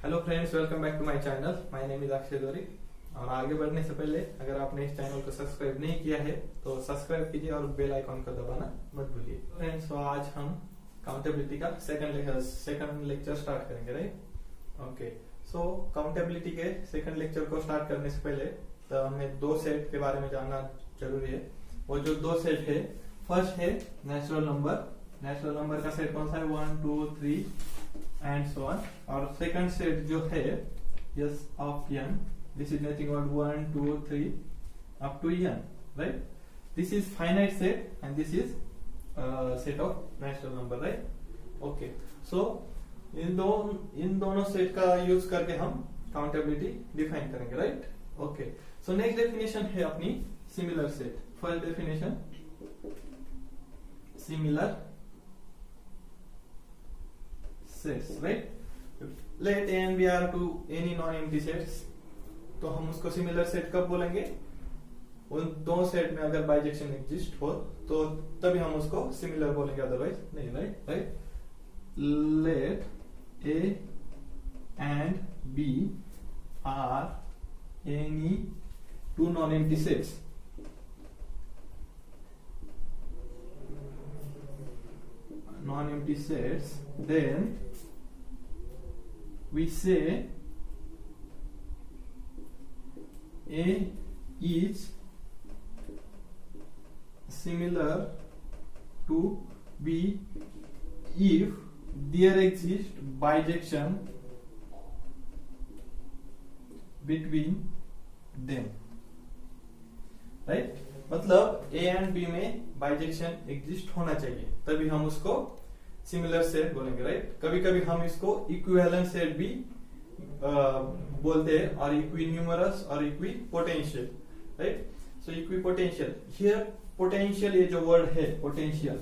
Hello friends, welcome back to my channel. My name is Akshay Dauri. और आगे बढ़ने से पहले अगर आपने इस चैनल को सब्सक्राइब नहीं किया है तो सब्सक्राइब कीजिए और बेल आइकॉन को दबाना मत भूलिए। फ्रेंड्स, तो आज हम काउंटेबिलिटी का सेकंड लेक्चर स्टार्ट करेंगे, राइट? ओके, सो काउंटेबिलिटी के सेकंड लेक्चर को स्टार्ट करने से पहले तो हमें दो सेट के बारे में जानना जरूरी है। वो जो दो सेट है, फर्स्ट है नेचुरल नंबर। नेचुरल नंबर का सेट कौन सा है? 1 2 3 एंड सो ऑन। और सेकंड सेट जो है S of n, this is nothing but 1 2 3 up to n, right? This is finite set and this is set of natural number, right? Okay, so इन दोनों set का use करके हम countability define करेंगे, right? Okay, so next definition है अपनी similar set. First definition, similar sets, right? Let A and B are to any non-empty sets, तो हम उसको सिमिलर सेट कब बोलेंगे? उन दो सेट में अगर बाइजेक्शन एग्जिस्ट हो तो तभी हम उसको सिमिलर बोलेंगे, अदरवाइज नहीं, right? Let A and B are any two non-empty sets. Non-empty sets, then we say A is similar to B if there exists bijection between them, right? मतलब A and B में bijection exist होना चाहिए तभी हम उसको similar set बोलेंगे, right? कभी कभी हम इसको इक्विवेलेंट सेट भी बोलते हैं, और इक्विन्यूमरस और equipotential, right? So equipotential, here potential, ये जो वर्ड है पोटेंशियल,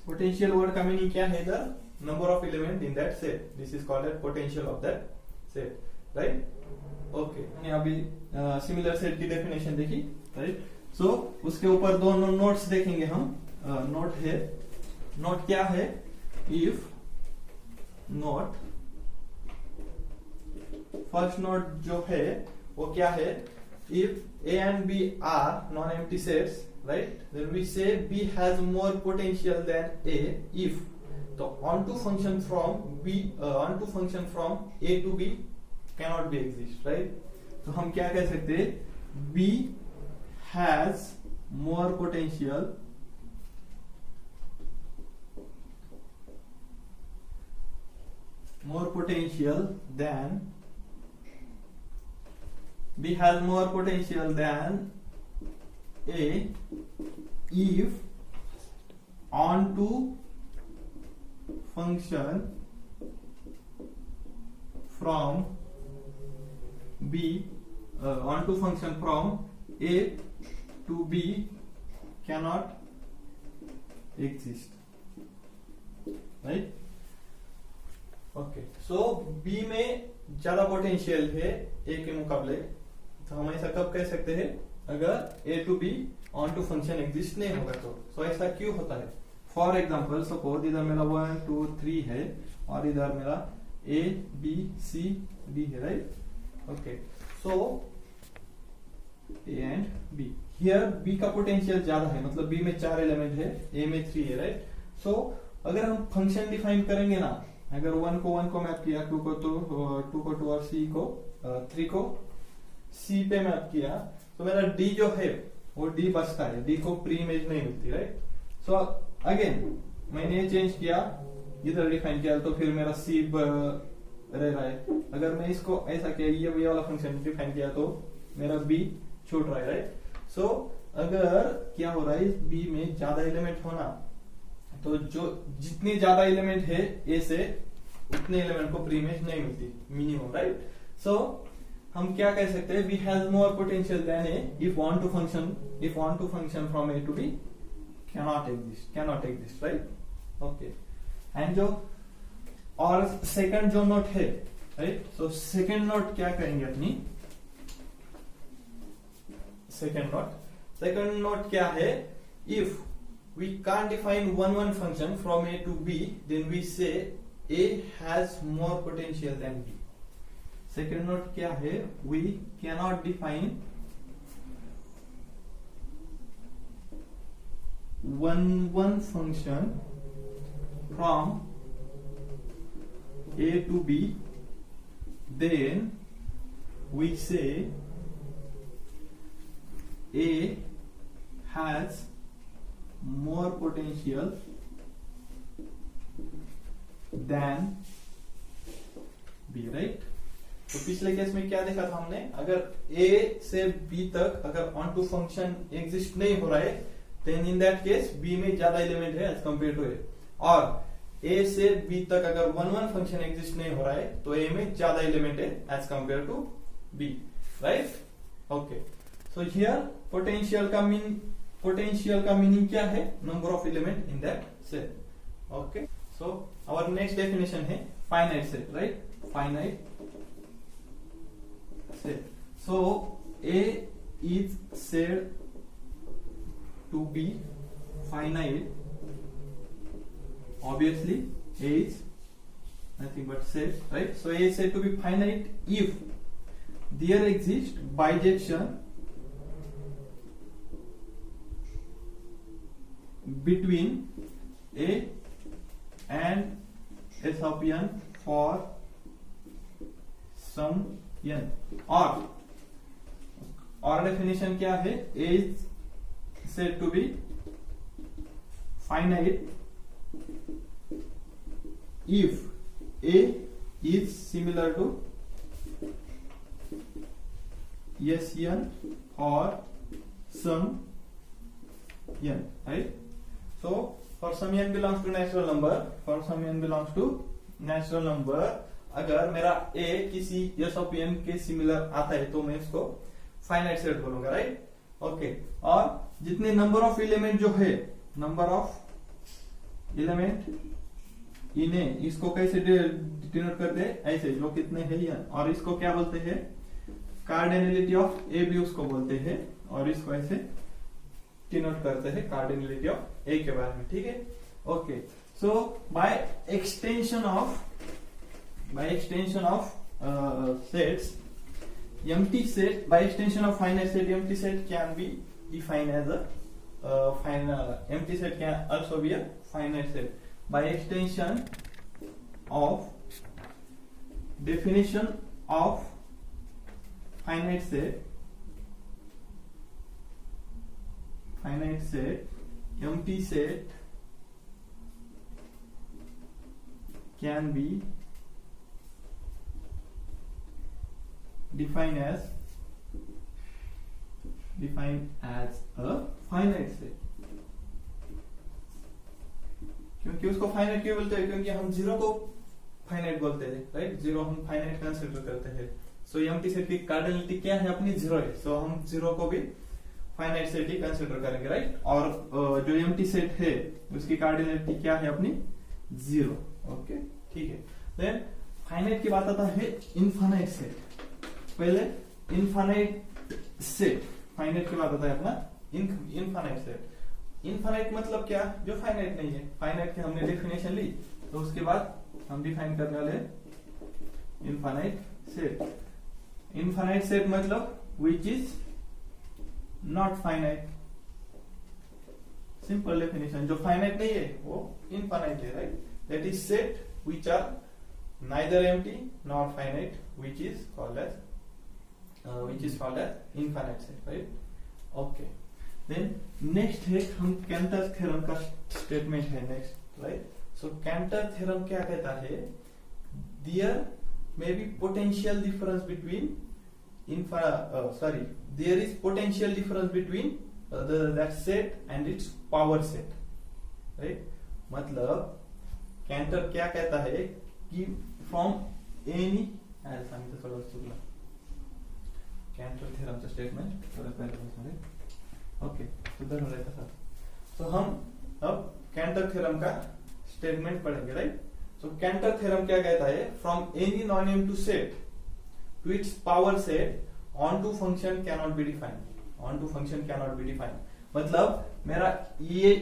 पोटेंशियल वर्ड का मीनिंग क्या है? The number of element in that set, this is called as potential of that set, right? Okay, मैंने अभी सिमिलर सेट की डेफिनेशन देखी, राइट? सो उसके ऊपर दोनों नोट्स देखेंगे हम। नोट है, नोट क्या है? इफ नोट, फर्स्ट नोट जो है वो क्या है? If A and B are non-empty sets, right? Then we say B has more potential than A if, तो onto function from B, onto function from A to B cannot be exist, right? तो हम क्या कह सकते हैं? B has more potential than B has more potential than A if onto function from B, onto function from A to B cannot exist, right? Okay, so B में ज्यादा potential है ए के मुकाबले, तो हम ऐसा कब कह सकते हैं? अगर A to B onto function exist नहीं होगा तो। सो ऐसा क्यों होता है? फॉर एग्जाम्पल, सपोज इधर मेरा 1 2 3 है और इधर मेरा ए बी सी डी है, right? Okay, so A and B, here B का पोटेंशियल ज्यादा है, मतलब बी में 4 एलिमेंट है, ए में 3 है, राइट? सो अगर हम फंक्शन डिफाइन करेंगे ना, अगर 1 को मैप किया, 2 को 2 और C को 3 को C पे मैप किया, तो मेरा D जो है वो D बचता है, D को प्री इमेज नहीं मिलती, राइट? सो अगेन मैंने चेंज किया, इधर डिफाइन किया, तो फिर मेरा C रह रहा है। अगर मैं इसको ऐसा किया, ये वाला फंक्शन डिफाइन किया, तो मेरा B छूट रहा है, राइट? सो अगर क्या हो रहा है, इस B में ज्यादा एलिमेंट होना, तो जो जितने ज्यादा एलिमेंट है ए से उतने एलिमेंट को प्री इमेज नहीं मिलती, मिनिमम, राइट? सो हम क्या कह सकते हैं? B has more potential than A if want to function from A to B cannot exist, right? Okay, and जो और सेकंड जो नोट है, राइट? सो सेकंड नोट क्या करेंगे अपनी? सेकंड नोट क्या है? If we can't define one function from A to B, then we say A has more potential than B. Second note क्या है, we cannot define one function from A to B, then we say A has more potential than B, right? तो पिछले case में क्या देखा था हमने, अगर A से B तक अगर ऑन टू फंक्शन एग्जिस्ट नहीं हो रहा है, then in that case B में ज्यादा एलिमेंट है एज कंपेयर टू A, और A से B तक अगर वन फंक्शन एग्जिस्ट नहीं हो रहा है तो A में ज्यादा एलिमेंट है as compare to B, right? Okay, so here potential का मीनिंग क्या है, number of element in that set. Okay, so our next definition है finite set, right? Finite set. So A is said to be finite. Obviously, A is nothing but set, right? So A is said to be finite if there exists bijection between A and S of n for some n. और definition क्या है, A is said to be finite if A is similar to Sn or some n, right? So for some n belongs to natural number, अगर मेरा A किसी S of n के similar आता है तो मैं इसको फाइनाइट सेट बोलूंगा, राइट? ओके, और जितने नंबर ऑफ एलिमेंट जो है, number of element in A, इसको कैसे डिनोट करते हैं, ऐसे जो कितने हैं n, और इसको क्या बोलते हैं, कार्डिनलिटी ऑफ A भी उसको बोलते हैं, और इसको ऐसे डिनोट करते हैं कार्डिनलिटी ऑफ A के बारे में, ठीक है? Okay, so by extension of sets, empty set, by extension of finite set, empty set can be defined as a empty set can also be a finite set. By extension of definition of finite set, empty set can be defined as a finite set. क्योंकि उसको finite क्यों बोलते हैं, क्योंकि हम zero को finite बोलते हैं, राइट? जीरो हम फाइनाइट कंसीडर करते हैं. सो एम्प्टी सेट की कार्डिनलिटी क्या है, अपनी जीरो है, सो हम जीरो को भी फाइनाइट सेट ही कंसीडर करेंगे, राइट? और जो एम्प्टी सेट है उसकी कार्डिनलिटी क्या है, अपनी जीरो. ओके, ठीक है. देन फाइनाइट की बात आता है इनफाइनाइट सेट. पहले इनफाइनाइट सेट, फाइनाइट की बात आता है अपना इनफाइनाइट सेट. इनफाइनाइट मतलब क्या, जो फाइनाइट नहीं है. फाइनाइट की हमने डेफिनेशन ली, तो उसके बाद हम डिफाइन करने वाले इनफाइनाइट सेट. इनफाइनाइट सेट मतलब which is not finite. Simple definition, जो फाइनाइट नहीं है वो इनफाइनाइट है, right? That is set which are neither empty nor finite, which is called as infinite set, right? Okay, then next है हम canter theorem का statement है next, right? So Cantor theorem क्या कहता है, there may be potential difference between there is potential difference between that set and its power set, right? मतलब Cantor क्या कहता है कि from any Cantor theorem statement थोड़ा पहले, ओके, सुधर रहता था. सो हम अब कैंटर थ्योरम का स्टेटमेंट पढ़ेंगे, राइट? सो कैंटर थ्योरम क्या कहता है, from any non empty set to its power set onto function cannot be defined. मतलब मेरा ये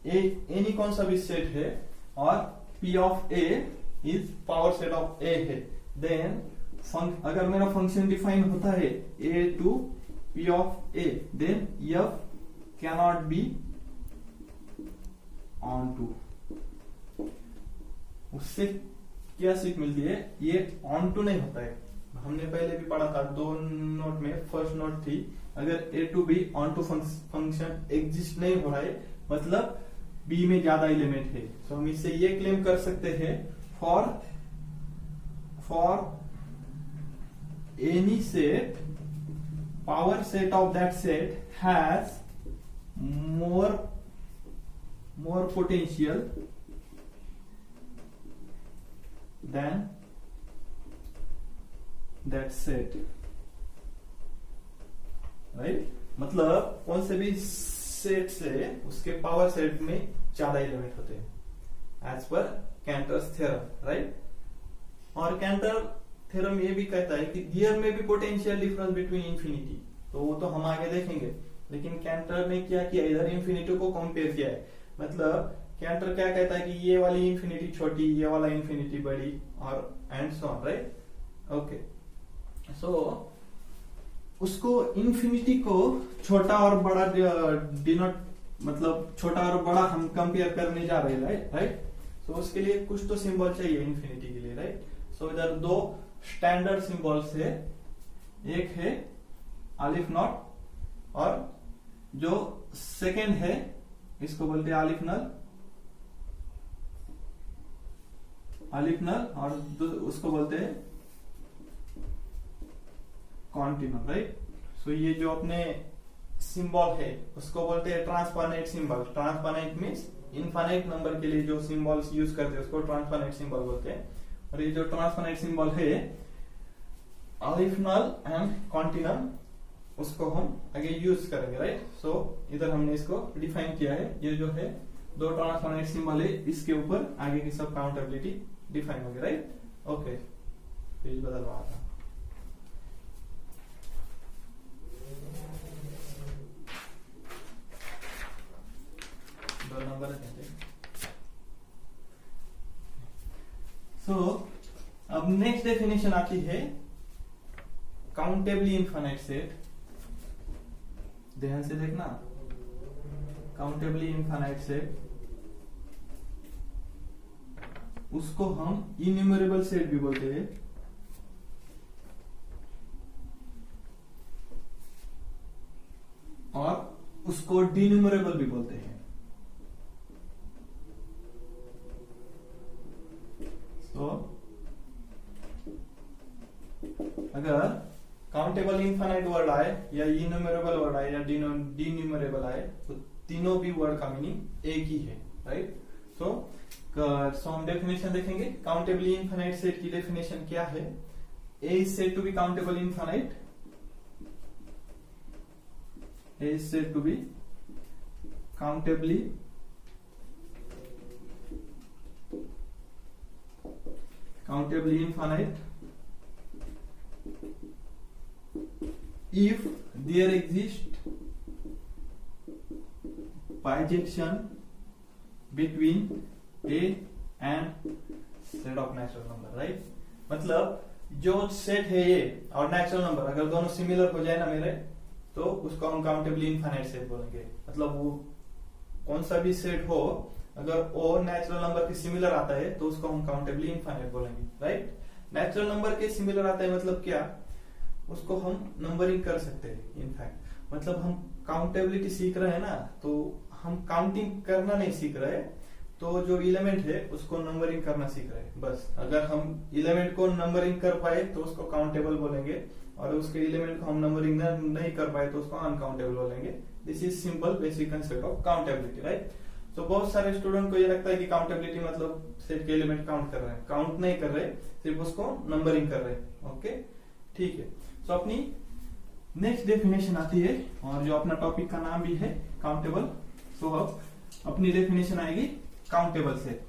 एनी कौन सा भी सेट है और P of A is power set of A है, देन अगर मेरा फंक्शन डिफाइन होता है A to P of A, then F cannot be onto. उससे क्या सीख मिलती है, ये ऑन टू नहीं होता है। हमने पहले भी पढ़ा था 2 नोट में, फर्स्ट नोट थी, अगर A to B onto function exist नहीं हो रहा है मतलब बी में ज्यादा एलिमेंट है, तो हम इससे ये क्लेम कर सकते हैं for any set power set of that set has more potential than that set, right. मतलब कौन से भी सेट से उसके पावर सेट में ज्यादा एलिमेंट होते हैं एज पर कैंटर्स थ्योरम, राइट। और कैंटर थ्योरम ये भी कहता है कि देयर में भी पोटेंशियल डिफरेंस बिटवीन इंफिनिटी, तो वो तो हम आगे देखेंगे, लेकिन कैंटर ने क्या किया, इधर इंफिनिटी को कंपेयर किया है। मतलब कैंटर क्या कहता है कि ये वाली इंफिनिटी छोटी, ये वाला इंफिनिटी बड़ी, और and so on, right. Okay, so उसको इंफिनिटी को छोटा और बड़ा डिनोट, मतलब छोटा और बड़ा हम कंपेयर करने जा रहे हैं, राइट। सो उसके लिए कुछ तो सिंबल चाहिए इंफिनिटी के लिए, राइट। सो इधर 2 स्टैंडर्ड सिंबल्स है, एक है अलिफ नॉट और जो सेकेंड है इसको बोलते हैं अलिफ नल, और उसको बोलते हैं कॉन्टिनम, राइट। सो ये जो अपने सिंबल है उसको बोलते हैं ट्रांसपोनेंट सिंबल। ट्रांसपोनेंट मीन्स इनफाइनाइट नंबर के लिए जो सिंबल्स यूज करते हैं उसको ट्रांसपोनेंट सिंबल बोलते हैं। और ये जो ट्रांसपोनेंट सिंबल है अलिफ नल एंड कॉन्टिनम, उसको हम आगे यूज करेंगे, राइट। सो इधर हमने इसको डिफाइन किया है, ये जो है 2 ट्रांसपोनेंट सिंबल है, इसके ऊपर आगे की सब काउंटेबिलिटी डिफाइन होगी, राइट। ओके, पेज बदल रहा था। नंबर सो अब नेक्स्ट डेफिनेशन आती है काउंटेबली इनफाइनाइट सेट। ध्यान से देखना, काउंटेबली इनफाइनाइट सेट, उसको हम इन्यूमरेबल सेट भी बोलते हैं, और उसको डिन्यूमरेबल भी बोलते हैं। तो अगर काउंटेबल इनफाइनाइट वर्ड आए या इन्यूमरेबल वर्ड आए या डिन्यूमरेबल आए, तो तीनों भी वर्ड का मीनिंग एक ही है, राइट। सो हम डेफिनेशन देखेंगे। काउंटेबली इनफाइनाइट सेट की डेफिनेशन क्या है? A is said to be countable infinite, A is said to be countably infinite if there exists bijection between a and set of natural number, right। मतलब जो set है ये और natural number अगर दोनों सिमिलर हो जाए ना मेरे, तो उसको हम काउंटेबली इनफाइनाइट सेट बोलेंगे। मतलब वो कौन सा भी सेट हो, अगर वो नेचुरल नंबर के सिमिलर आता है तो उसको हम काउंटेबली इनफाइनाइट बोलेंगे, राइट। नेचुरल नंबर के सिमिलर आता है मतलब क्या, उसको हम नंबरिंग कर सकते हैं। इनफैक्ट मतलब हम काउंटेबिलिटी सीख रहे हैं ना, तो हम काउंटिंग करना नहीं सीख रहे, तो जो एलिमेंट है उसको नंबरिंग करना सीख रहे हैं बस। अगर हम एलिमेंट को नंबरिंग कर पाए तो उसको काउंटेबल बोलेंगे, और उसके एलिमेंट को हम नंबरिंग नहीं कर पाए तो उसको अनकाउंटेबल बोलेंगे। This is simple basic concept of accountability, right. तो बहुत सारे स्टूडेंट को ये लगता है कि काउंटेबिलिटी मतलब सेट के एलिमेंट काउंट कर रहे हैं, काउंट नहीं कर रहे, सिर्फ उसको नंबरिंग कर रहे हैं। ओके, ठीक है। तो अपनी नेक्स्ट डेफिनेशन आती है, और जो अपना टॉपिक का नाम भी है काउंटेबल। सो अब अपनी डेफिनेशन आएगी countable set.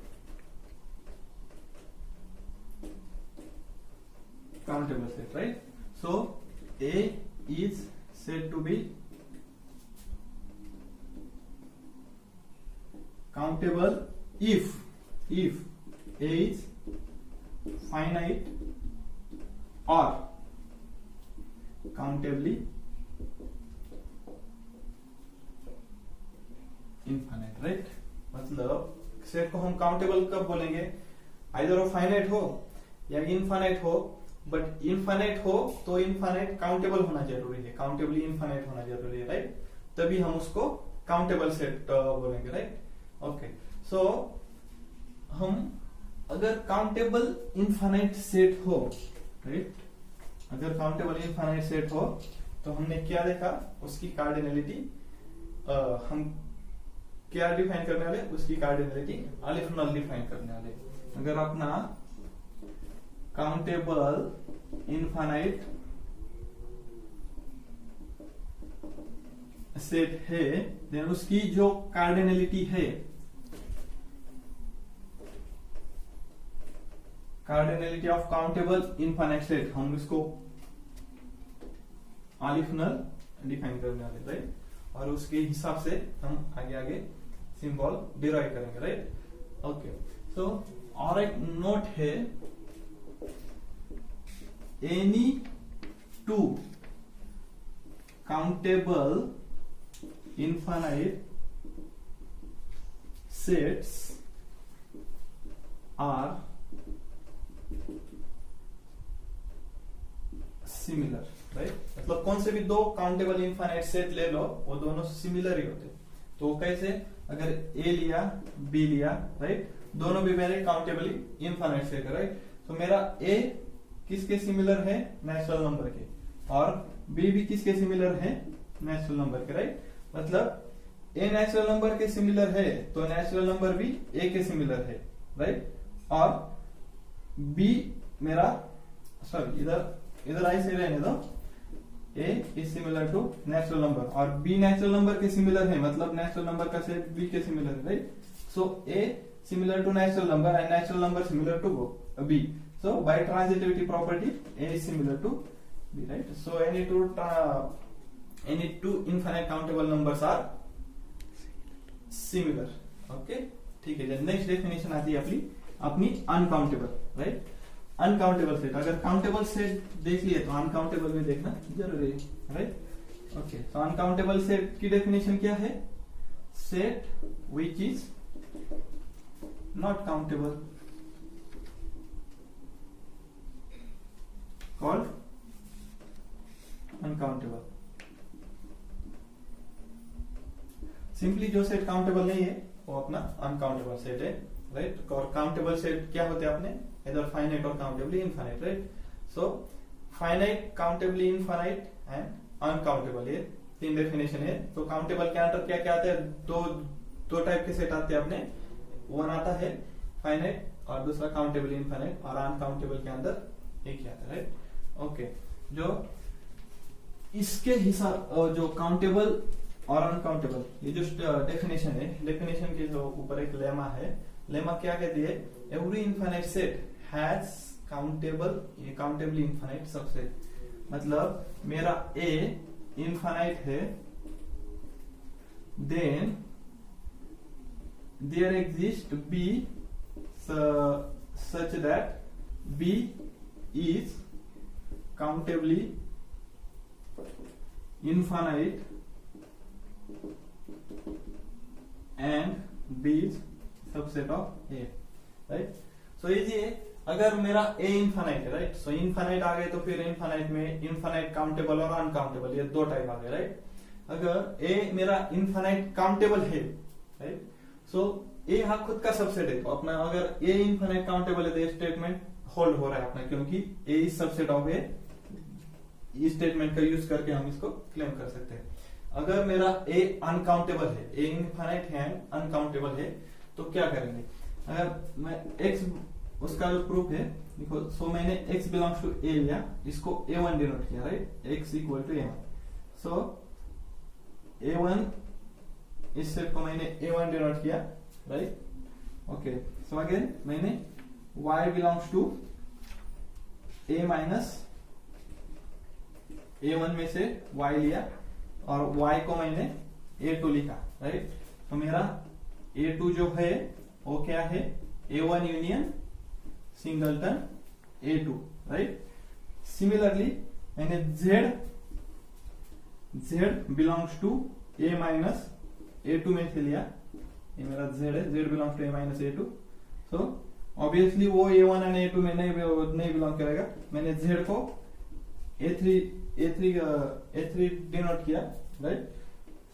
Countable set, right. So A is said to be countable if A is finite और काउंटेबली इनफाइनाइट, राइट। मतलब सेट को हम काउंटेबल कब बोलेंगे, आइदर वो फाइनाइट हो या इनफाइनाइट हो, बट इनफाइनाइट हो तो इनफाइनाइट काउंटेबल होना जरूरी है, काउंटेबली इनफाइनाइट होना जरूरी है, राइट। तभी हम उसको काउंटेबल सेट बोलेंगे, राइट। ओके, सो हम अगर काउंटेबल इनफाइनाइट सेट हो, राइट, अगर काउंटेबल इनफाइनाइट सेट हो तो हमने क्या देखा, उसकी कार्डिनलिटी हम क्या डिफाइन करने वाले, उसकी कार्डिनलिटी अलिफ नल डिफाइन करने वाले। अगर अपना काउंटेबल इनफाइनाइट सेट है, देन उसकी जो कार्डिनलिटी है, cardinality of countable infinite set, हम इसको अलिफ नल डिफाइन करने वाले, राइट। और उसके हिसाब से हम आगे आगे सिंबल डिराइव करेंगे, राइट। ओके, सो और एक नोट है, any two countable infinite sets are similar, right. मतलब कौन से भी दो काउंटेबल इनफाइनाइट सेट ले लो, वो दोनों सिमिलर ही होते। तो कैसे, अगर ए लिया बी लिया, राइट, दोनों भी मेरे काउंटेबली इनफाइनाइट सेट है, राइट। तो मेरा ए किसके सिमिलर है, नेचुरल नंबर के, और बी भी किसके सिमिलर है, नेचुरल नंबर के, राइट। मतलब ए नेचुरल नंबर के सिमिलर है तो नेचुरल नंबर भी ए के सिमिलर है, राइट। और बी मेरा, सॉरी इधर ऐसे रहने दो, A is similar to natural number और बी नेचुरल नंबर के सिमिलर है, मतलब नेचुरल नंबर का सेट बी के सिमिलर है, right. So A similar to natural number and natural number similar to B, so by transitivity property a is similar to b, right. So any two infinite countable numbers are similar, okay, ठीक है। Next definition आती है अपनी uncountable, right. Uncountable set, अगर countable set देख लिए तो uncountable भी देखना जरूरी है, राइट। ओके, तो अनकाउंटेबल सेट की डेफिनेशन क्या है, set which is not countable called uncountable। Simply जो सेट काउंटेबल नहीं है वो अपना अनकाउंटेबल सेट है, राइट। और काउंटेबल सेट क्या होते हैं अपने, इधर फाइनाइट और countably infinite, right. So finite, countably infinite and uncountable, ये तीन डेफिनेशन है। तो काउंटेबल के अंदर क्या क्या आते हैं, दो टाइप के सेट आते हैं अपने, वन आता है फाइनाइट और दूसरा काउंटेबली इनफाइनाइट, और अनकाउंटेबल के अंदर एक ही आता है, राइट। ओके, जो इसके हिसाब, जो काउंटेबल और अनकाउंटेबल, ये जो डेफिनेशन है, डेफिनेशन के जो ऊपर एक लेमा है, लेमा क्या कहती है, every infinite set has countably infinite subset. मतलब मेरा ए इनफाइनाइट है, then there exist B such that B is countably infinite and B is subset of A, right। so ये अगर मेरा A इनफाइनाइट है, राइट, सो इनफाइनाइट आ गए तो फिर इनफाइनाइट में इनफाइनाइट काउंटेबल और अनकाउंटेबल, ये दो टाइप आ गए, राइट। अगर A मेरा इनफाइनाइट काउंटेबल है, राइट, सो A हाँ खुद का सबसेट है, तो अपना अगर A इनफाइनाइट काउंटेबल है तो स्टेटमेंट होल्ड हो रहा है अपना, क्योंकि A is subset of A, इस स्टेटमेंट का यूज करके हम इसको क्लेम कर सकते हैं। अगर मेरा A अनकाउंटेबल है, A इनफाइनाइट है, अनकाउंटेबल है, तो क्या करेंगे, अगर मैं x, उसका जो प्रूफ है देखो, सो मैंने x बिलोंग्स टू A लिया, इसको A1 डिनोट किया, right, x equal to A1, so A1, इस सेट को मैंने A1 डिनोट किया, राइट। ओके, सो अगेन मैंने y belongs to A minus A1 में से y लिया और y को मैंने A2 लिखा, राइट। तो मेरा A2 जो है वो क्या है, A1 union singleton A2, right. Similarly मैंने z belongs to A minus A2 में से लिया, ये मेरा z है, z belongs to A minus A2, so obviously वो A1 एंड A2 में नहीं बिलोंग करेगा। मैंने z को A3 डिनोट किया, राइट।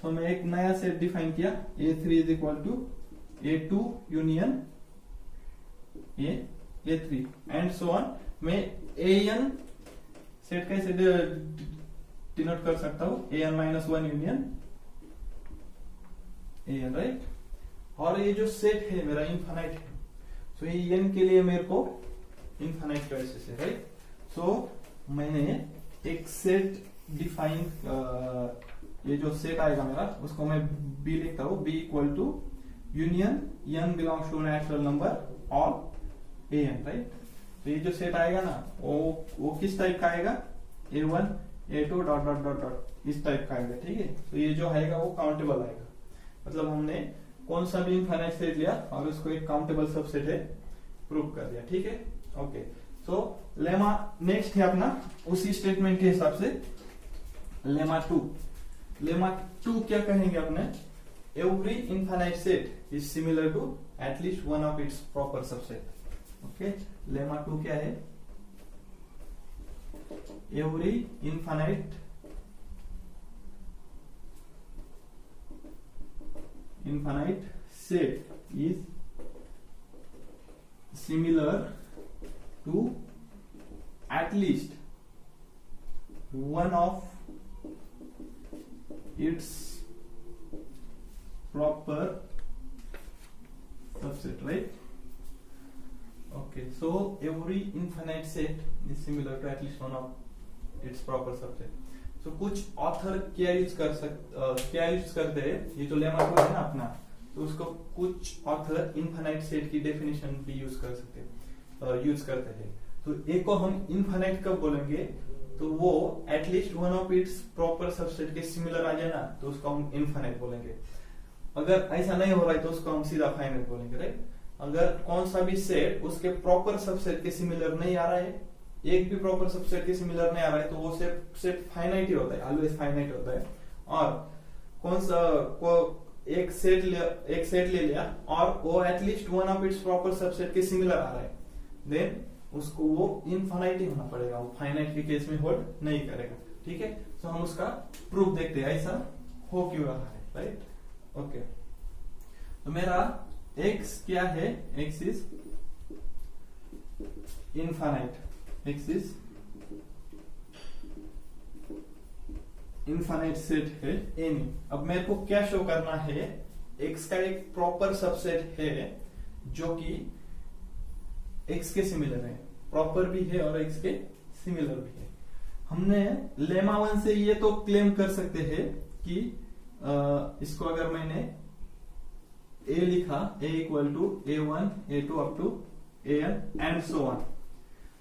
तो मैं एक नया सेट डिफाइन किया, A3 is equal to A2 union A3 and so on. मैं an सेट कैसे डिनोट कर सकता हूं, an minus 1 union an, right. और ये जो सेट है मेरा इनफाइनाइट है, सो ये n के लिए मेरे को इनफाइनाइट चॉइसेस है, राइट। सो मैंने एक सेट डिफाइन, ये जो सेट आएगा मेरा उसको मैं b लिखता हूं, b equal to union n belongs to natural number और an, राइट। तो ये जो सेट आएगा ना वो किस टाइप का आएगा, A1 A2 dot dot dot dot इस टाइप का आएगा, ठीक है। तो ये जो आएगा वो काउंटेबल आएगा, मतलब हमने कौन सा भी इनफाइनाइट सेट लिया और उसको एक काउंटेबल सबसेट है प्रूव कर दिया, ठीक है। ओके, सो लेमा नेक्स्ट है अपना उसी स्टेटमेंट के हिसाब से लेमा 2 क्या कहेंगे अपने, every infinite set is similar to at least one of its proper subset. Okay, lemma 2 क्या है, every infinite set is similar to at least one of its proper subset, right? Okay, so every infinite set is similar to at least one of its proper subset. So कुछ author क्या use करते हैं, ये जो lemma 2 है ना अपना, तो उसको कुछ ऑथर इनफाइनाइट सेट की डेफिनेशन भी यूज करते हैं। तो एक को हम इनफाइनाइट कब बोलेंगे, तो वो at least one of its proper subset के सिमिलर आ जाए ना, तो उसको हम इनफाइनाइट बोलेंगे। अगर ऐसा नहीं हो रहा है तो उसको हम सीधा फाइनाइट बोलेंगे, राइट। अगर कौन सा भी सेट उसके प्रॉपर सबसेट के सिमिलर नहीं आ रहा है, एक भी प्रॉपर सबसेट के सिमिलर नहीं आ रहा है, तो वो सेट फाइनाइट ही होता है, ऑलवेज फाइनाइट होता है। और कौन सा एक सेट ले लिया और वो at least one of its proper subset के सिमिलर आ रहा है, देन उसको वो इनफाइनाइट ही होना पड़ेगा, वो फाइनाइट के केस में होल्ड नहीं करेगा, ठीक है। तो हम उसका प्रूफ देखते हैं ऐसा हो क्यों रहा है, राइट। ओके, तो मेरा x क्या है, x is infinite, x is infinite set है A में। अब मेरे को क्या शो करना है, x का एक प्रॉपर सबसेट है जो कि x के सिमिलर है, प्रॉपर भी है और x के सिमिलर भी है। हमने लेमा 1 से ये तो क्लेम कर सकते हैं कि इसको अगर मैंने A लिखा, A equal to A1 A2 up to AN and so on,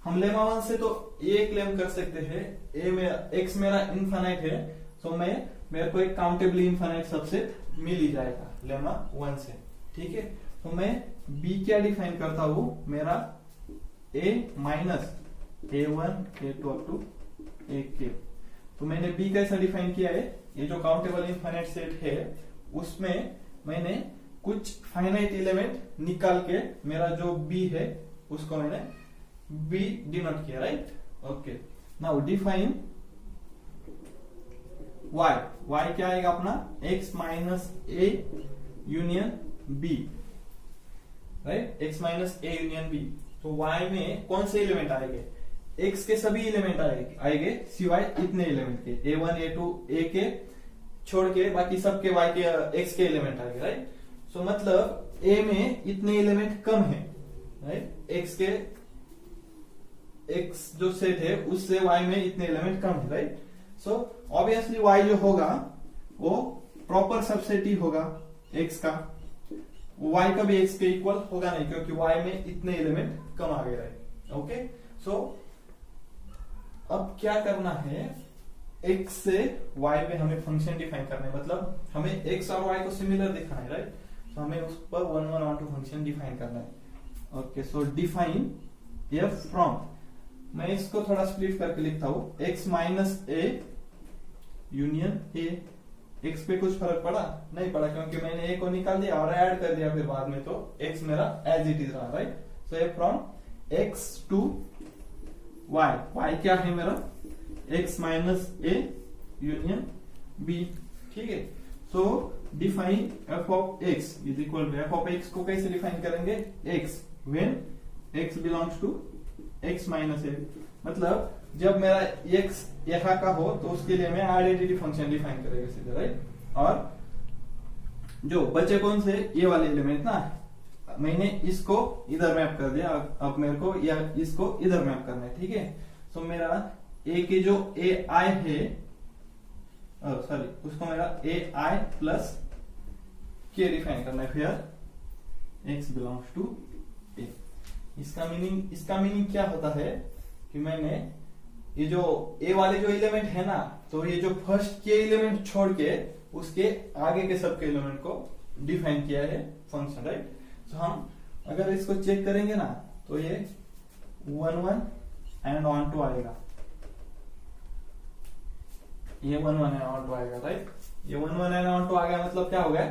हम लेमा 1 से तो ये क्लेम कर सकते हैं A में x मेरा इनफाइनाइट है, तो मेरे को एक काउंटेबली इनफाइनाइट सबसेट मिल ही जाएगा लेमा 1 से, ठीक है। तो मैं B क्या डिफाइन करता हूं, मेरा A minus A1 A2 up to AK। तो मैंने B कैसा डिफाइन किया है, ये जो काउंटेबल इनफाइनाइट सेट है उसमें मैंने कुछ फाइनाइट एलिमेंट निकाल के मेरा जो B है उसको मैंने B डिनोट किया, right. Okay, now define y क्या आएगा अपना, x minus A union B, right, x minus A union B। तो y में कौन से एलिमेंट आएंगे, x के सभी एलिमेंट आएंगे सिवाय इतने एलिमेंट के, A1 A2 A के छोड़ के बाकी सबके y के x के एलिमेंट आएंगे, राइट। सो मतलब A में इतने एलिमेंट कम है, राइट, x जो सेट है उससे y में इतने एलिमेंट कम है, राइट। सो ऑब्वियसली y जो होगा वो प्रॉपर सबसेट ही होगा x का, y का भी x के इक्वल होगा नहीं क्योंकि y में इतने एलिमेंट कम आ गए, राइट। ओके, सो अब क्या करना है, x से y पे हमें फंक्शन डिफाइन करना है, मतलब हमें x और y को सिमिलर दिखाना है, राइट। तो हमें उस पर 1 1 और 2 फंक्शन डिफाइन करना है। Okay, so define F from, मैं इसको थोड़ा स्प्लिट करके लिखता हूं, x minus A union A. X पे कुछ फर्क पड़ा नहीं पड़ा, क्योंकि मैंने ए को निकाल दिया और ऐड कर दिया फिर बाद में, तो एक्स मेरा एज इट इज रहा, right. So A from X to Y, Y क्या है मेरा X minus A union B, ठीक है। So define F of X is equal to, F of X को कैसे डिफाइन करेंगे, X when X belongs to X minus A, मतलब जब मेरा एक्स यहाँ का हो तो उसके लिए मैं आइडेंटिटी फंक्शन डिफाइन करेंगे सीधे, राइट। और जो बचे कौन से, ये वाले एलिमेंट ना, मैंने इसको इधर मैप कर दिया, अब मेरे को या इसको इधर मैप करना है, ठीक है। सो मेरा ए के जो ए आई है, सॉरी उसको मेरा ए आई प्लस के डिफाइन करना है, फिर एक्स बिलोंग्स टू ए। इसका मीनिंग क्या होता है कि मैंने ये जो ए वाले जो एलिमेंट है ना, तो ये जो फर्स्ट के एलिमेंट छोड़ के उसके आगे के सब के एलिमेंट को डिफाइन किया है फंक्शन, राइट। तो हम अगर इसको चेक करेंगे ना, तो ये 1 1 एंड ऑन टू आएगा, ये 1 1 एंड ऑन टू आएगा, राइट। ये 1 1 एंड ऑन टू आ गया, मतलब क्या हो गया,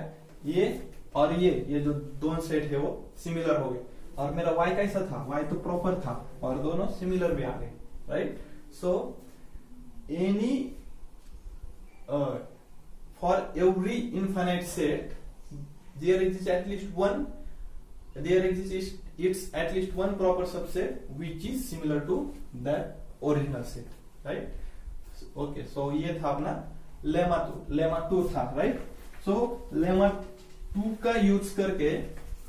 ये और ये जो दोनों सेट है वो सिमिलर हो गए। और मेरा y कैसा था, y तो प्रॉपर था और दोनों सिमिलर भी आ गए, राइट। So any for every infinite set there exists at least one proper subset which is similar to that original set, right। okay, so ये था अपना लेमा 2 था, राइट। सो लेमा 2 का यूज करके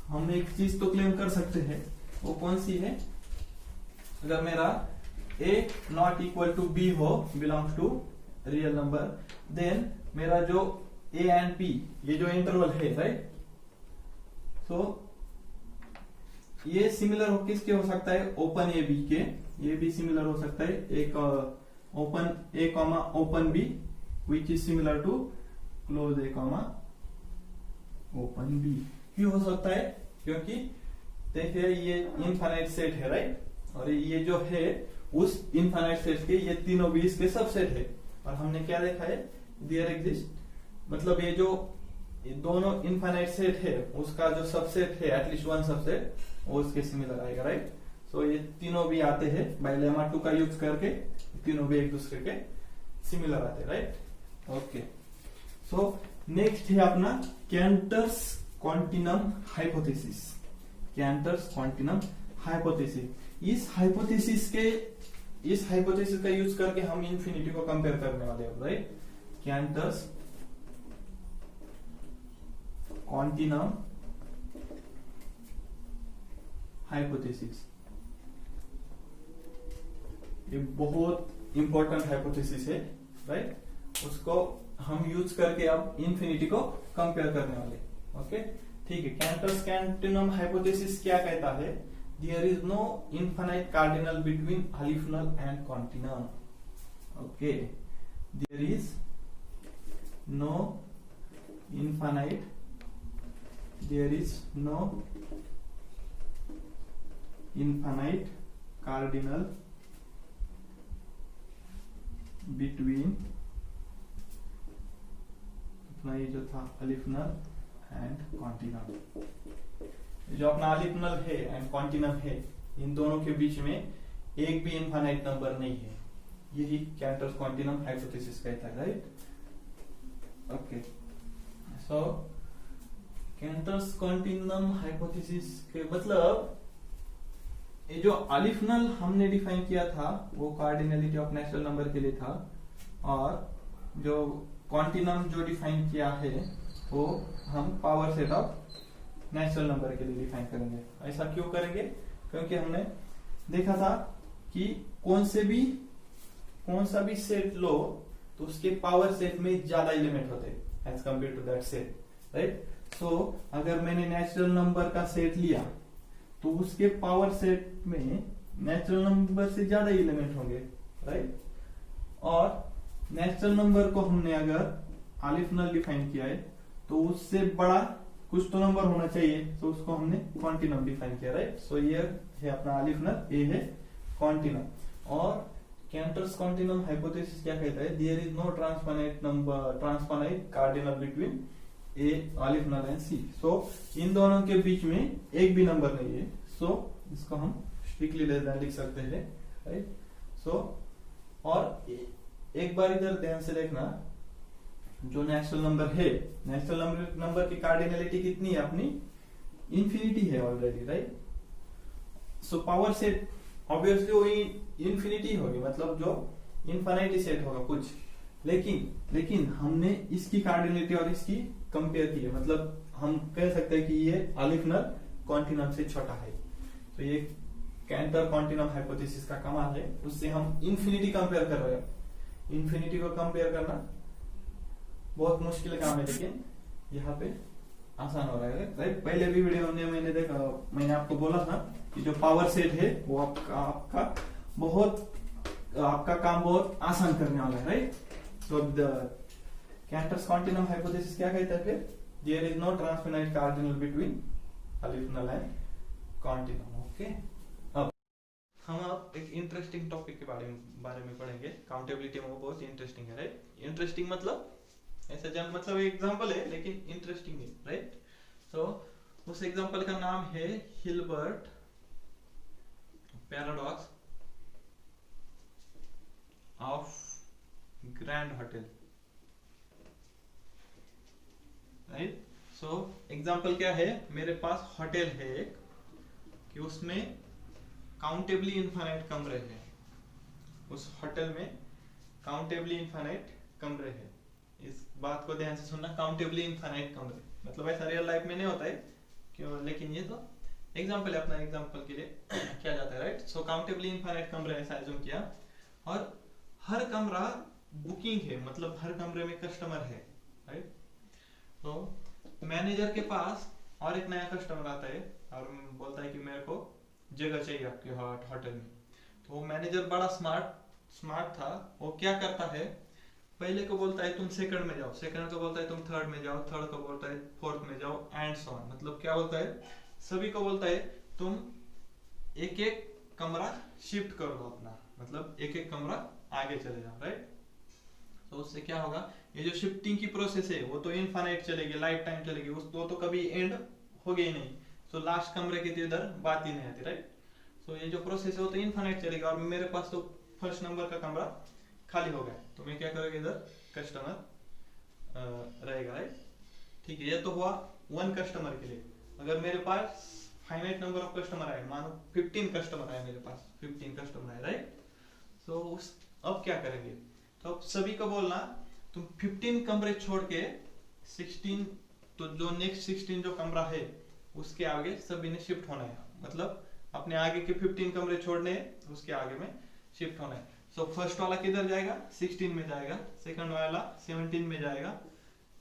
हम एक चीज तो क्लेम कर सकते हैं, वो कौन सी है, अगर मेरा a not equal to b हो, belongs to real number, then मेरा जो a एंड p ये जो इंटरवल है, राइट। सो ये सिमिलर हो किसके हो सकता है, ओपन ए बी के, ये भी सिमिलर हो सकता है, एक open a comma open b which is similar to close a comma open b. क्यों हो सकता है, क्योंकि देखिए ये इनफाइनाइट सेट है, राइट, और ये जो है उस इनफाइनाइट सेट के ये तीनों भी इसके सबसेट है। और हमने क्या देखा है, देयर एग्जिस्ट, मतलब ये जो ये दोनों इनफाइनाइट सेट है उसका जो सबसेट है एटलीस्ट वन सबसेट, वो उसके सिमिलर आएगा, राइट। सो ये तीनों भी आते हैं बाय लेमा 2 का यूज करके, तीनों भी एक दूसरे के सिमिलर आते हैं, राइट। ओके, सो नेक्स्ट है अपना कैंटर्स क्वांटिनम हाइपोथेसिस। कैंटर्स क्वांटिनम हाइपोथेसिस, इस हाइपोथेसिस का यूज करके हम इंफिनिटी को कंपेयर करने वाले हैं, राइट। कैंटर्स क्वांटिनम हाइपोथेसिस, ये बहुत इंपॉर्टेंट हाइपोथेसिस है, राइट। उसको हम यूज करके अब इंफिनिटी को कंपेयर करने वाले, ओके, ठीक है। कैंटर्स क्वांटिनम हाइपोथेसिस क्या कहता है, there is no infinite cardinal between aleph null and continuum, okay, there is no infinite, there is no infinite cardinal between, अपना ये जो था अलिफनल एंड क्वांटिनम, जो अपना अलिफनल है एंड क्वांटिनम है, इन दोनों के बीच में एक भी इनफाइनाइट नंबर नहीं है, यही कैंटर्स क्वांटिनम हाइपोथेसिस कहता है, राइट। ओके, सो कैंटर्स क्वांटिनम हाइपोथेसिस के मतलब ये जो अलिफनल हमने डिफाइन किया था वो कार्डिनलिटी ऑफ नेचुरल नंबर के लिए था, और जो क्वांटिनम जो डिफाइन किया है वो हम power set of natural number के लिए डिफाइन करेंगे। ऐसा क्यों करेंगे, क्योंकि हमने देखा था कि कौन सा भी सेट लो तो उसके पावर सेट में ज्यादा एलिमेंट होते हैं as compare to that set, right. So अगर मैंने नेचुरल नंबर का सेट लिया तो उसके पावर सेट में नेचुरल नंबर से ज्यादा एलिमेंट होंगे, राइट। और नेचुरल नंबर को हमने अगर अलिफनल डिफाइन किया है तो उससे बड़ा कुछ तो नंबर होना चाहिए, तो उसको हमने कॉन्टिनम डिफाइन किया, राइट। सो ये है अपना अलिफ नर, ए है कॉन्टिनम। और कैंटर्स कॉन्टिनम हाइपोथेसिस क्या कहता है, there is no transfinite cardinal between a aleph null and सी। सो इन दोनों के बीच में एक भी नंबर नहीं है, सो इसको हम स्ट्रिक्टली लेस देन लिख सकते हैं, राइट। सो और एक बार इधर ध्यान से देखना, जो नेचुरल नंबर है, नेचुरल नंबर की कार्डिनलिटी कितनी है अपनी, इंफिनिटी है already, right. So power set obviously वो इंफिनिटी होगी, मतलब जो इनफाइनाइट सेट होगा कुछ, लेकिन हमने इसकी कार्डिनलिटी और इसकी कंपेयर की है, मतलब हम कह सकते हैं कि ये अलिफ नर कॉन्टिनम से छोटा है। तो ये कैंटर कॉन्टिनम हाइपोथेसिस का कमाल है, उससे हम इंफिनिटी कंपेयर कर रहे हैं। इंफिनिटी को कंपेयर करना बहुत मुश्किल काम है, लेकिन यहाँ पे आसान हो रहा है, राइट। पहले भी वीडियो में मैंने आपको बोला था कि जो पावर सेट है वो आपका काम बहुत आसान करने वाला है, right. So the Cantor's continuum hypothesis क्या कहता है फिर, there is no transfinite cardinal between aleph null and continuum. Okay, अब हम एक इंटरेस्टिंग टॉपिक के बारे में पढ़ेंगे। काउंटेबिलिटी में बहुत इंटरेस्टिंग है, राइट। इंटरेस्टिंग मतलब ऐसा जन मतलब एग्जांपल है, लेकिन इंटरेस्टिंग है, राइट। सो उस एग्जांपल का नाम है Hilbert paradox of grand hotel, right. So example क्या है, मेरे पास होटल है एक, कि उसमें काउंटेबली इनफाइनाइट कमरे हैं, उस होटल में काउंटेबली इनफाइनाइट कमरे हैं। इस बात को ध्यान से सुनना, काउंटेबली इनफाइनाइट कमरे, मतलब ऐसा रियल लाइफ में नहीं होता है क्यों, लेकिन ये तो एग्जांपल है, अपना एग्जांपल के लिए किया जाता है, राइट। सो काउंटेबली इनफाइनाइट कमरे ऐसा एज्यूम किया, और हर कमरा बुकिंग है, मतलब हर कमरे में कस्टमर है, राइट। तो मैनेजर के पास और एक नया कस्टमर आता है और बोलता है कि मेरे को जगह चाहिए आपके होटल में। तो वो मैनेजर बड़ा स्मार्ट था, वो क्या करता है, पहले को बोलता है तुम सेकंड में जाओ, सेकंड को बोलता है तुम थर्ड में जाओ, थर्ड को बोलता है फोर्थ में जाओ, एंड सो ऑन। मतलब क्या बोलता है, सभी को बोलता है तुम एक एक कमरा शिफ्ट कर दो अपना, मतलब एक एक कमरा आगे चले जाओ, राइट। तो उससे क्या होगा, ये जो शिफ्टिंग की प्रोसेस है वो तो इनफाइनाइट चलेगी, लाइफ टाइम चलेगी, वो तो कभी एंड होगी ही नहीं। सो लास्ट कमरे की इधर बात ही नहीं आती, राइट। सो ये जो प्रोसेस है वो तो इनफाइनाइट चलेगा, और मेरे पास तो फर्स्ट नंबर का कमरा खाली हो गया, तो मैं क्या करूँगा, इधर कस्टमर रहेगा, राइट। ठीक है, ये तो हुआ वन कस्टमर के लिए। अगर मेरे पास फाइनाइट नंबर ऑफ कस्टमर आए, मानो 15 कस्टमर आए, मेरे पास 15 कस्टमर आए, राइट। सो अब क्या करेंगे, तो अब सभी को बोलना तुम 15 कमरे छोड़ के 16, तो जो नेक्स्ट 16 जो कमरा है उसके आगे सभी ने शिफ्ट होना है, मतलब अपने आगे के 15 कमरे छोड़ने उसके आगे में शिफ्ट होना है। सो फर्स्ट वाला किधर जाएगा, 16 में जाएगा, सेकंड वाला 17 में जाएगा,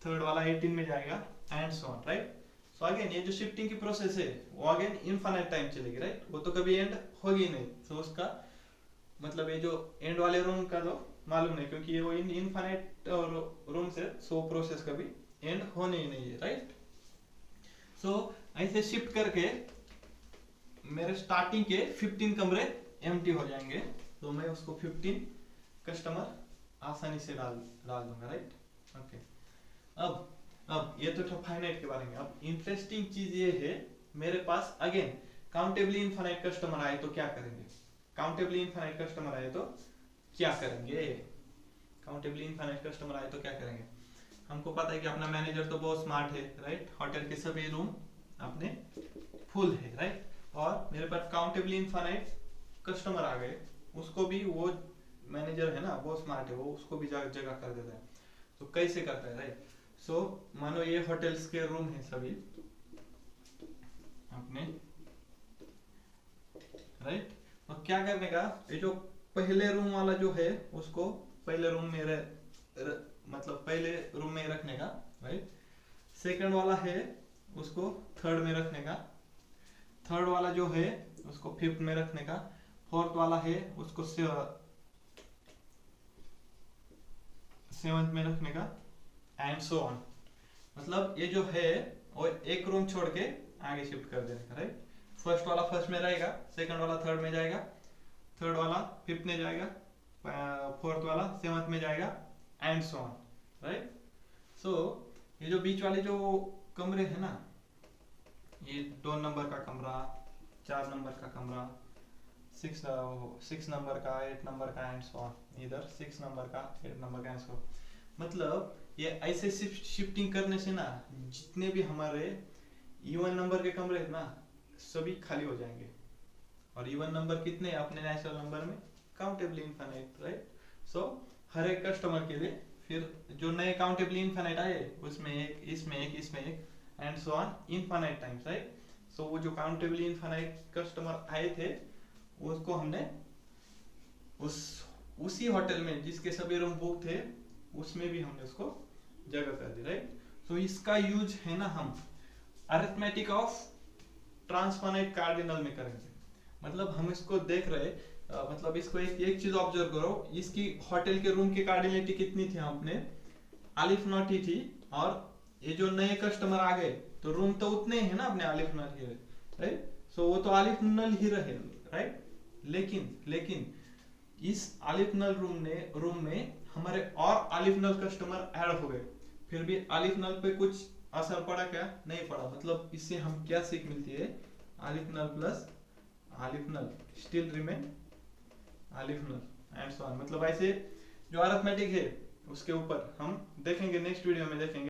थर्ड वाला 18 में जाएगा, and so on, right. So again ये जो शिफ्टिंग की प्रोसेस है वो अगेन इनफाइनाइट टाइम चलेगी, राइट। वो तो कभी एंड होगी नहीं। सो उसका मतलब ये जो एंड वाले रूम का तो मालूम नहीं, क्योंकि ये वो इनफाइनाइट रूम से, सो प्रोसेस कभी एंड होने ही नहीं है, राइट। सो ऐसे शिफ्ट करके मेरे स्टार्टिंग के 15 कमरे एम्प्टी हो जाएंगे, तो मैं उसको 15 कस्टमर आसानी से डाल दूंगा, राइट। ओके, अब ये तो था फाइनाइट के बारे में। अब इंटरेस्टिंग चीज ये है, मेरे पास अगेन काउंटेबली इनफाइनाइट कस्टमर आए तो क्या करेंगे, काउंटेबली इनफाइनाइट कस्टमर आए तो क्या करेंगे, काउंटेबली इनफाइनाइट कस्टमर आए तो क्या करेंगे। हमको पता है कि अपना मैनेजर तो बहुत स्मार्ट है, राइट। होटल के सभी रूम अपने फुल है, राइट। और मेरे पास काउंटेबली इनफाइनाइट कस्टमर आ गए, उसको भी वो मैनेजर है ना, बहुत स्मार्ट है, वो उसको भी जगह कर देता है। तो कैसे करता है, राइट। सो मानो ये होटल्स के रूम है सभी अपने, राइट। और क्या करने का, ये जो पहले रूम वाला जो है उसको पहले रूम में मतलब पहले रूम में रखने का, राइट। सेकंड वाला है उसको थर्ड में रखने का, थर्ड वाला जो है उसको फिफ्थ में रखने का, फोर्थ वाला है उसको सेवंथ में रखने का, एंड सो ऑन। मतलब ये जो है और एक रूम छोड़ के आगे शिफ्ट कर देने का, राइट। फर्स्ट वाला फर्स्ट में रहेगा, सेकंड वाला थर्ड में जाएगा, थर्ड वाला फिफ्थ में जाएगा, फोर्थ वाला सेवंथ में जाएगा, एंड सो ऑन, राइट। सो ये जो बीच वाले जो कमरे हैं ना, ये 2 नंबर का कमरा, 4 नंबर का कमरा, 6 नंबर का, 8 नंबर का, एंड सो ऑन। इधर 6 नंबर का, 8 नंबर का, एंड सो ऑन। मतलब ये ऐसे शिफ्टिंग करने से ना जितने भी हमारे इवन नंबर के कमरे हैं ना सभी खाली हो जाएंगे। और इवन नंबर कितने अपने नेचुरल नंबर में? Countably infinite, right. सो हर एक कस्टमर के लिए फिर जो नए काउंटेबली इनफाइनाइट आए उसमें एक, इसमें एक, इसमें एक, and so on infinite times, right. So वो जो काउंटेबली इनफाइनाइट कस्टमर आए थे उसको हमने उसी होटल में जिसके सभी रूम बुक थे उसमें भी हमने उसको जगह कर दी, राइट। सो इसका यूज है ना हम अरिथमेटिक ऑफ ट्रांसफाइनाइट कार्डिनल में करेंगे। मतलब हम इसको देख रहे मतलब इसको एक चीज ऑब्जर्व करो, इसकी होटल के रूम की कार्डिनलिटी कितनी थी अपने? अलिफ नॉट ही थी। और ये जो नए कस्टमर आ गए तो रूम तो उतने ही है ना अपने अलिफ नॉट ही, राइट। सो वो तो अलिफ नल ही रहे, राइट। लेकिन इस अलिफ नल रूम में हमारे और अलिफ नल कस्टमर ऐड हो गए, फिर भी अलिफ नल पे कुछ असर पड़ा क्या? नहीं पड़ा। मतलब इससे हम क्या सीख मिलती है? अलिफ नल प्लस अलिफ नल स्टिल रिमेन अलिफ नल एंड सो ऑन। मतलब ऐसे जो अरिथमेटिक है उसके ऊपर हम देखेंगे, नेक्स्ट वीडियो में देखेंगे।